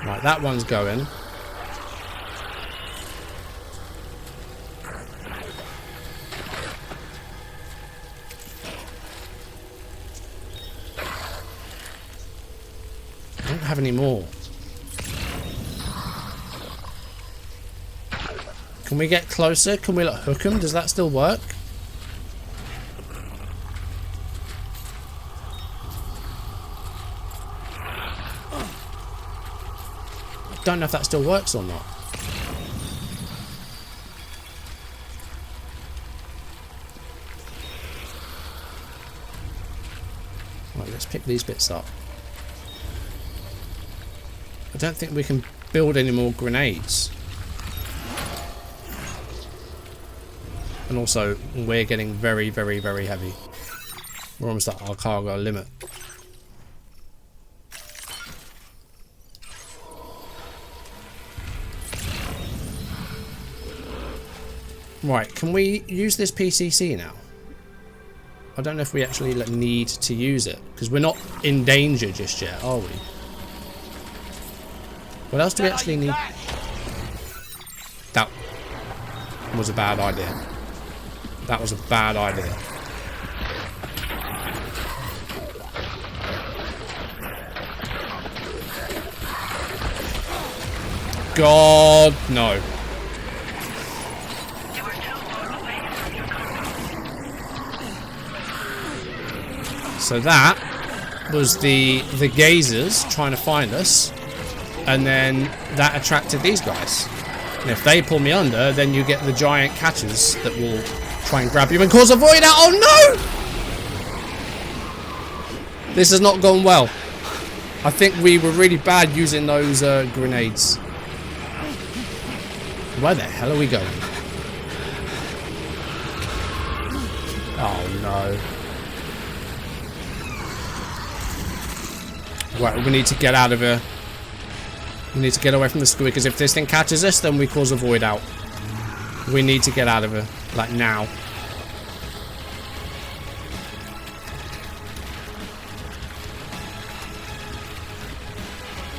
Right, that one's going. I don't have any more. Can we get closer? Can we like hook him? Does that still work? I don't know if that still works or not. Right, let's pick these bits up. I don't think we can build any more grenades. And also, we're getting very, very, very heavy. We're almost at our cargo limit. Right, can we use this PCC now? I don't know if we actually need to use it, because we're not in danger just yet, are we? What else do we actually need? That was a bad idea. That was a bad idea. God, no. So that was the gazers trying to find us, and then that attracted these guys. And if they pull me under, then you get the giant catchers that will try and grab you and cause a void out. Oh no! This has not gone well. I think we were really bad using those grenades. Where the hell are we going? Oh no. Right, we need to get out of here. We need to get away from the squeakers. If this thing catches us, then we cause a void out. We need to get out of here. Like now.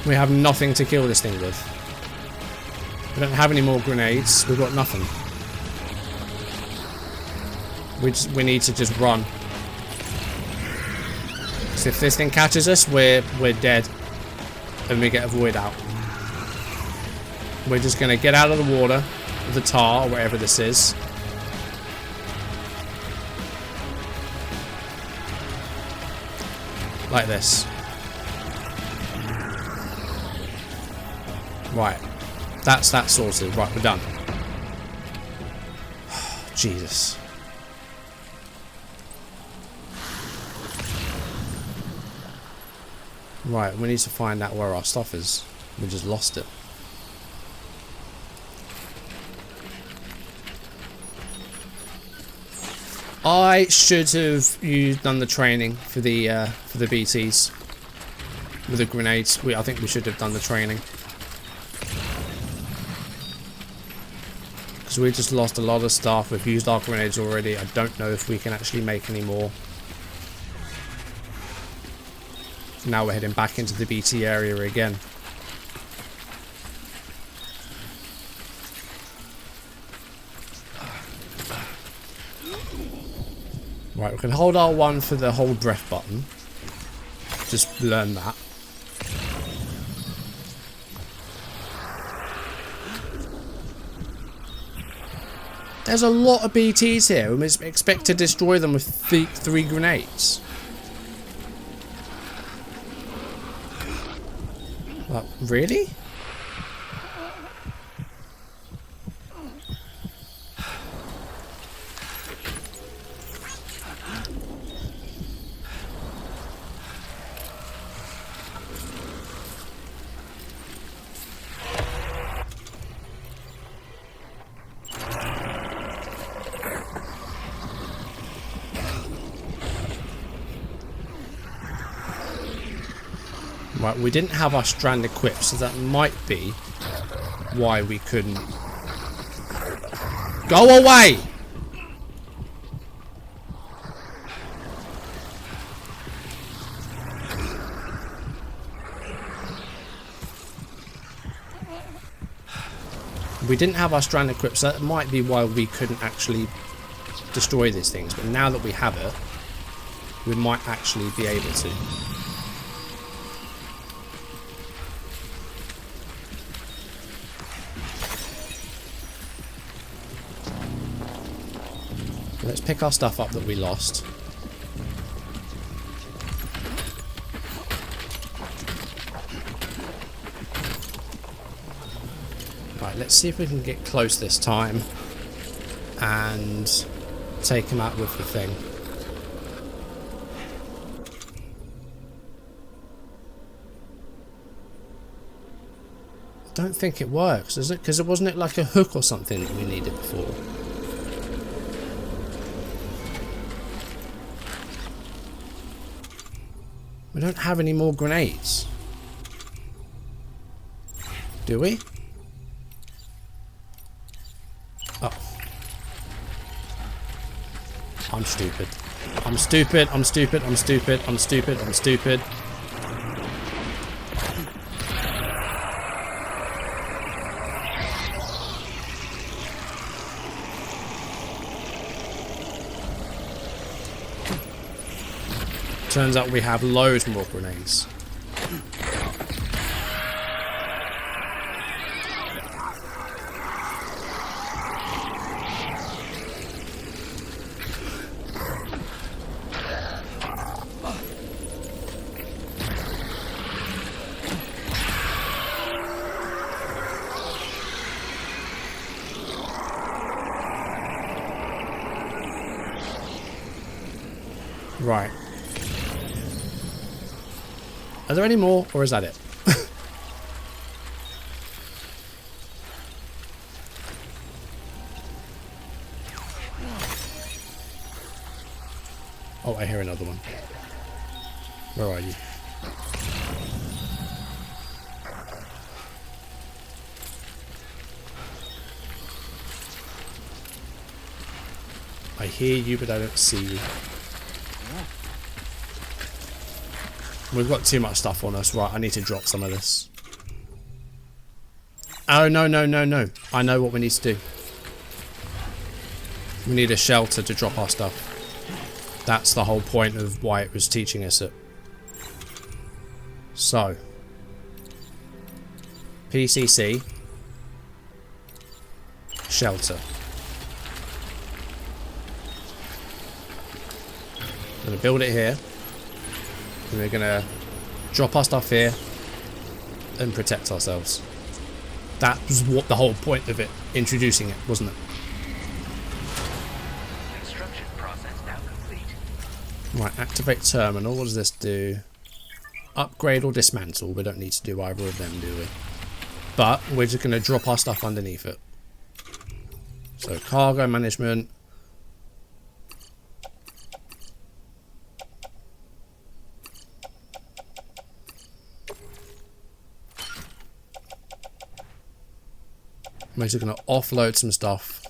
We have nothing to kill this thing with. We don't have any more grenades. We've got nothing. We need to just run. So if this thing catches us, we're dead. And we get a void out. We're just going to get out of the water, the tar, or whatever this is. Like this. Right. That's that sorted. Right, we're done. Jesus. Right, we need to find out where our stuff is. We just lost it. I should have done the training for the BTs with the grenades. I think we should have done the training because we just lost a lot of stuff. We've used our grenades already. I don't know if we can actually make any more. Now we're heading back into the BT area again. Right, we can hold R1 for the hold breath button. Just learn that. There's a lot of BTs here, and we expect to destroy them with three grenades. Like, really? Right, we didn't have our strand equipped, so that might be why we couldn't... Go away! We didn't have our strand equipped, so that might be why we couldn't actually destroy these things. But now that we have it, we might actually be able to. Let's pick our stuff up that we lost. Right, let's see if we can get close this time and take him out with the thing. I don't think it works, is it? Because it wasn't it like a hook or something that we needed before? We don't have any more grenades. Do we? Oh. I'm stupid. I'm stupid, I'm stupid, I'm stupid, I'm stupid, I'm stupid. Turns out we have loads more grenades. Right. Are there any more, or is that it? Oh, I hear another one. Where are you? I hear you, but I don't see you. We've got too much stuff on us. Right, I need to drop some of this. Oh, no, no, no, no. I know what we need to do. We need a shelter to drop our stuff. That's the whole point of why it was teaching us it. So. PCC. Shelter. I'm going to build it here. And we're gonna drop our stuff here and protect ourselves. That was what the whole point of it, introducing it, wasn't it? Construction process now complete. Right, activate terminal. What does this do? Upgrade or dismantle. We don't need to do either of them, do we? But we're just gonna drop our stuff underneath it. So cargo management. I'm actually going to offload some stuff.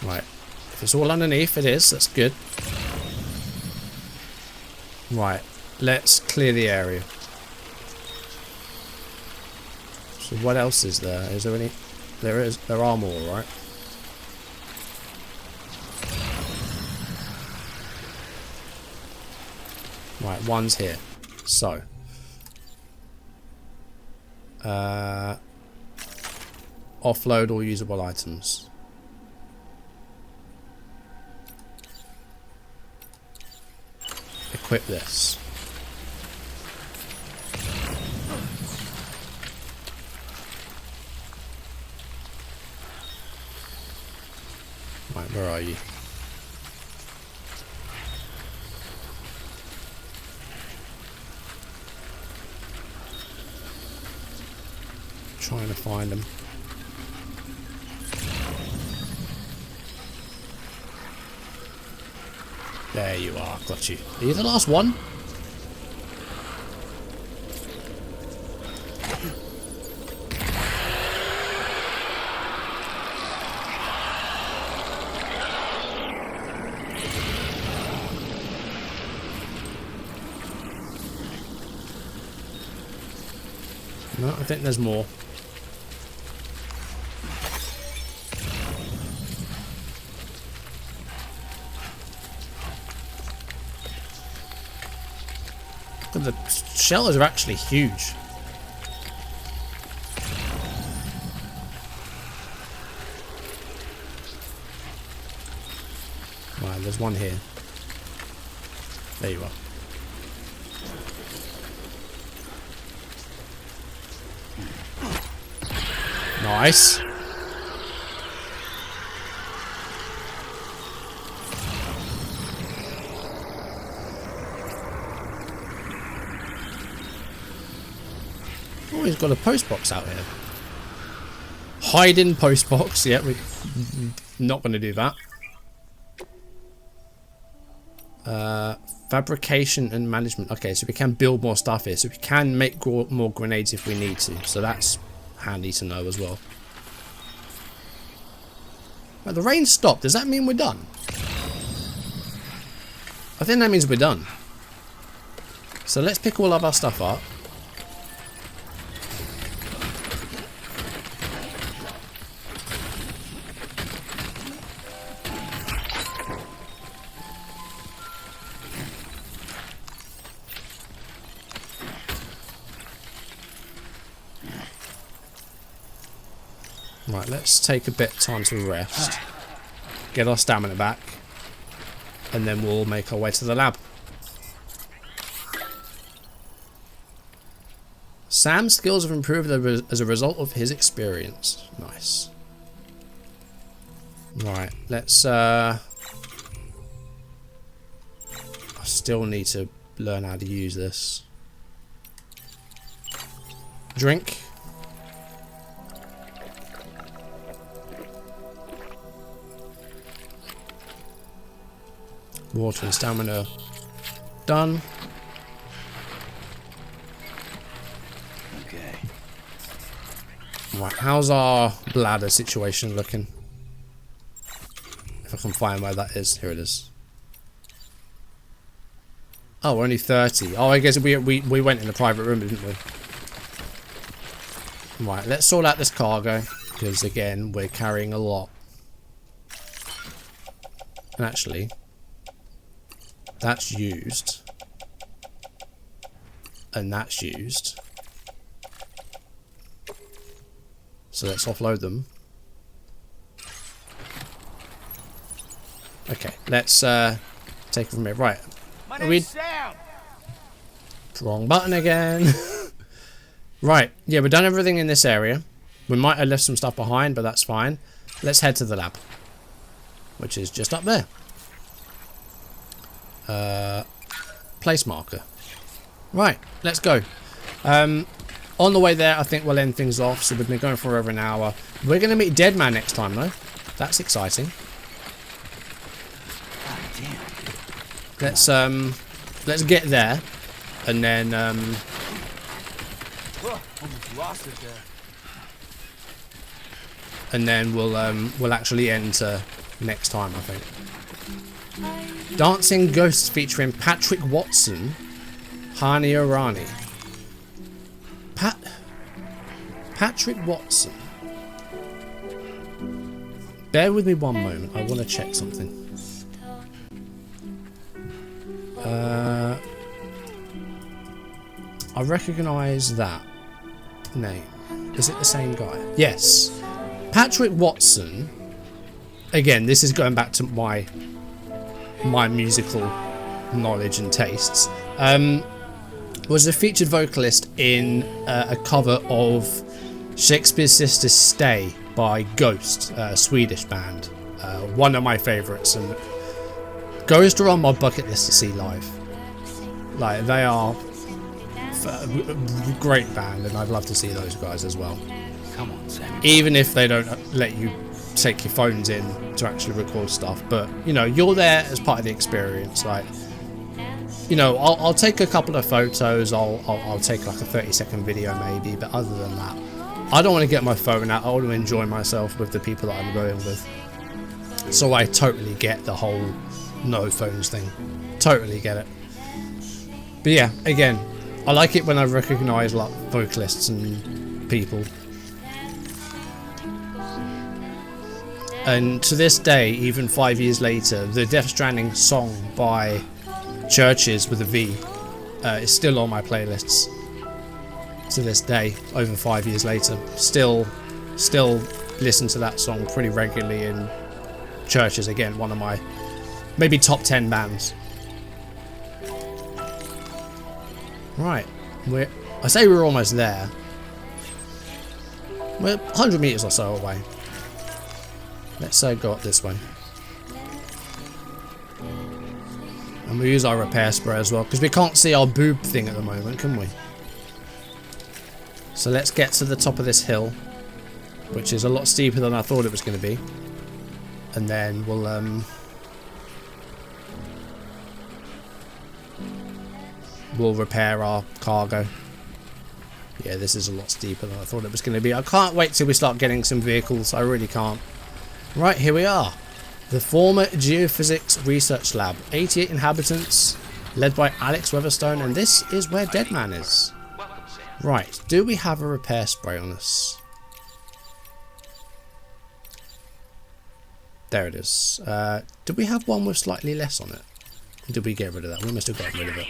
Right. If it's all underneath, it is. That's good. Right. Let's clear the area. So what else is there? Is there any? There is. There are more, right? Right, one's here. So. Offload all usable items. Equip this. Right, where are you? Trying to find them. There you are. Got you. Are you the last one? No, I think there's more. But the shelters are actually huge. Right, there's one here. There you are. Nice. Oh, he's got a post box out here. Hide in post box. Yeah, we're not going to do that. Fabrication and management. Okay, so we can build more stuff here. So we can make more grenades if we need to. So that's handy to know as well. Right, the rain stopped. Does that mean we're done? I think that means we're done. So let's pick all of our stuff up. Right, let's take a bit of time to rest, get our stamina back, and then we'll make our way to the lab. Sam's skills have improved as a result of his experience. Nice. Right, let's I still need to learn how to use this. Drink. Water and stamina done. Okay. Right, how's our bladder situation looking? If I can find where that is. Here it is. Oh, we're only 30. Oh, I guess we went in the private room, didn't we? Right, let's sort out this cargo, because again, we're carrying a lot. And actually, that's used. And that's used. So let's offload them. Okay, let's take it from here. Right. My name's Sam. Wrong button again. Right, yeah, we've done everything in this area. We might have left some stuff behind, but that's fine. Let's head to the lab, which is just up there. Place marker. Right, let's go. On the way there, I think we'll end things off. So we've been going for over an hour. We're going to meet Deadman next time, though. That's exciting. God damn. Let's get there, and then Almost lost it there. and then we'll actually enter next time, I think. Dancing Ghosts featuring Patrick Watson, Hani Arani. Patrick Watson. Bear with me one moment. I want to check something. I recognise that name. Is it the same guy? Yes. Patrick Watson. Again, this is going back to my musical knowledge and tastes. Was a featured vocalist in a cover of Shakespeare's Sister Stay by Ghost, a Swedish band. One of my favourites, and Ghost are on my bucket list to see live. Like, they are a great band, and I'd love to see those guys as well. Come on, Sam. Even if they don't let you take your phones in to actually record stuff, but you know, you're there as part of the experience. Like, you know, I'll take a couple of photos, I'll take like a 30-second video maybe, but other than that, I don't want to get my phone out. I want to enjoy myself with the people that I'm going with. So I totally get the whole no phones thing, totally get it. But yeah, again, I like it when I recognise like vocalists and people. And to this day, even 5 years later, the Death Stranding song by Churches with a V is still on my playlists. To this day, over 5 years later, still listen to that song pretty regularly. In Churches, again, one of my maybe top 10 bands. Right, I say we're almost there. We're 100 meters or so away. Let's go up this way. And we use our repair spray as well, because we can't see our boob thing at the moment, can we? So let's get to the top of this hill, which is a lot steeper than I thought it was going to be. And then we'll repair our cargo. Yeah, this is a lot steeper than I thought it was going to be. I can't wait till we start getting some vehicles. I really can't. Right, here we are. The former Geophysics Research Lab. 88 inhabitants, led by Alex Weatherstone, and this is where Deadman is. Right, do we have a repair spray on us? There it is. Do we have one with slightly less on it? Did we get rid of that? We must have gotten rid of it.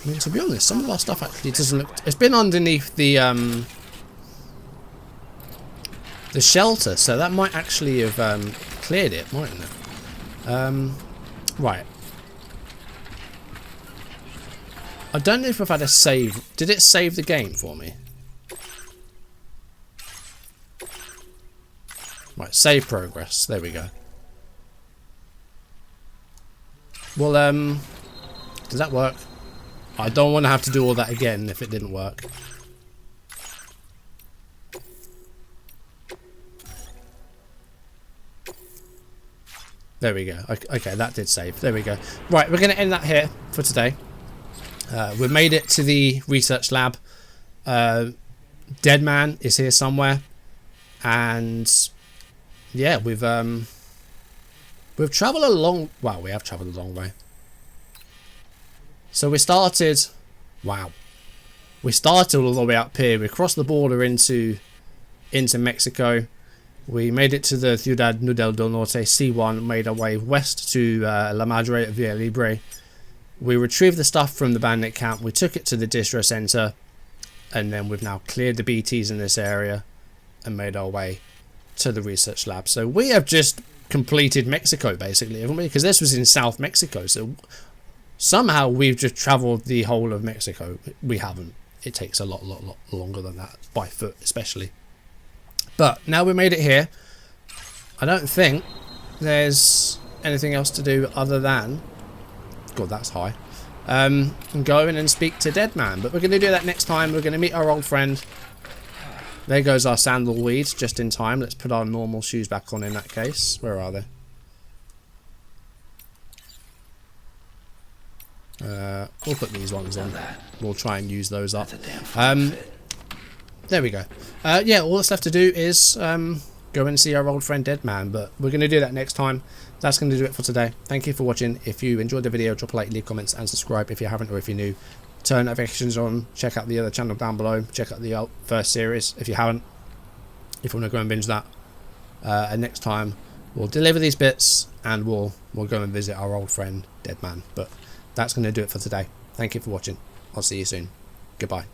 I mean, to be honest, some of our stuff actually doesn't look... It's been underneath the shelter, so that might actually have cleared it, mightn't it? Right. I don't know if I've had a save. Did it save the game for me? Right, save progress. There we go. Well, does that work? I don't want to have to do all that again if it didn't work. There we go. Okay, that did save. There we go. Right, we're going to end that here for today. We've made it to the research lab. Deadman is here somewhere. And yeah, we've travelled a long... Wow, we have travelled a long way. So we started... Wow. We started all the way up here. We crossed the border into Mexico. We made it to the Ciudad Nudel del Norte C1, made our way west to La Madre at Villa Libre. We retrieved the stuff from the bandit camp. We took it to the distro center, and then we've now cleared the BTs in this area and made our way to the research lab. So we have just completed Mexico, basically, haven't we? Because this was in South Mexico, so somehow we've just traveled the whole of Mexico. We haven't. It takes a lot longer than that, by foot especially. But now we made it here. I don't think there's anything else to do other than... God, that's high. Go in and speak to Deadman. But we're going to do that next time. We're going to meet our old friend. There goes our sandalweed, just in time. Let's put our normal shoes back on in that case. Where are they? We'll put these ones on. We'll try and use those up. There we go. Yeah, all that's left to do is go and see our old friend Deadman, but we're going to do that next time. That's going to do it for today. Thank you for watching. If you enjoyed the video, drop a like, leave comments, and subscribe if you haven't, or if you're new. Turn notifications on. Check out the other channel down below. Check out the first series if you haven't, if you want to go and binge that. And next time we'll deliver these bits and we'll go and visit our old friend Deadman. But that's going to do it for today. Thank you for watching. I'll see you soon. Goodbye.